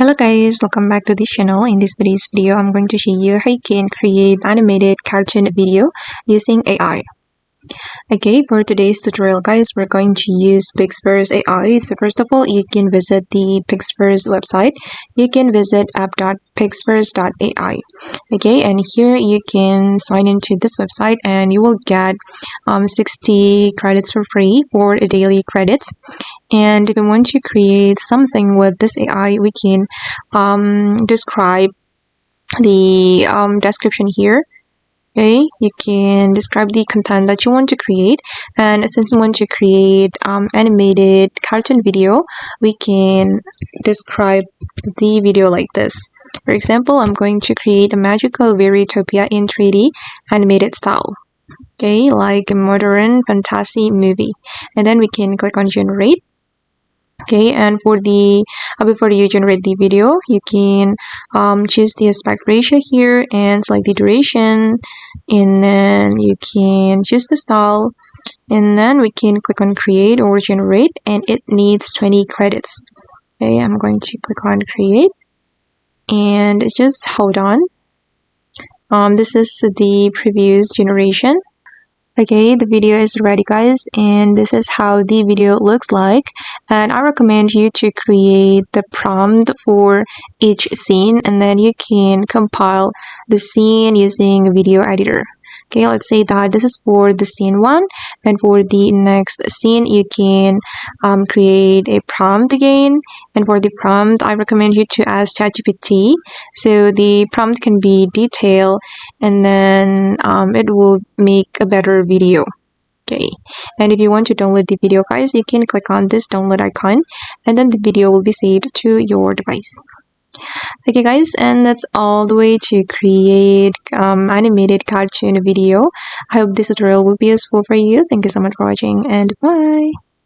Hello guys, welcome back to this channel. In today's video, I'm going to show you how you can create animated cartoon video using AI. Okay, for today's tutorial guys, we're going to use Pixverse AI. So first of all, you can visit the Pixverse website. You can visit app.pixverse.ai. Okay, and here you can sign into this website and you will get 60 credits for free for daily credits. And if we want to create something with this AI, we can describe the description here. Okay, you can describe the content that you want to create, and since we want to create animated cartoon video, we can describe the video like this. For example, I'm going to create a magical Veritopia in 3D animated style. Okay, like a modern fantasy movie, and then we can click on generate. Okay, and for the before you generate the video, you can choose the aspect ratio here and select the duration, and then you can choose the style, and then we can click on create or generate, and it needs 20 credits. Okay, I'm going to click on create and just hold on. This is the previous generation. Okay, the video is ready guys, and this is how the video looks like, and I recommend you to create the prompt for each scene, and then you can compile the scene using a video editor. Okay, let's say that this is for the scene 1, and for the next scene you can create a prompt again, and for the prompt I recommend you to ask ChatGPT, so the prompt can be detailed, and then it will make a better video. Okay, and if you want to download the video guys, you can click on this download icon, and then the video will be saved to your device. Okay guys, and that's all the way to create animated cartoon video. I hope this tutorial will be useful for you. Thank you so much for watching, and bye.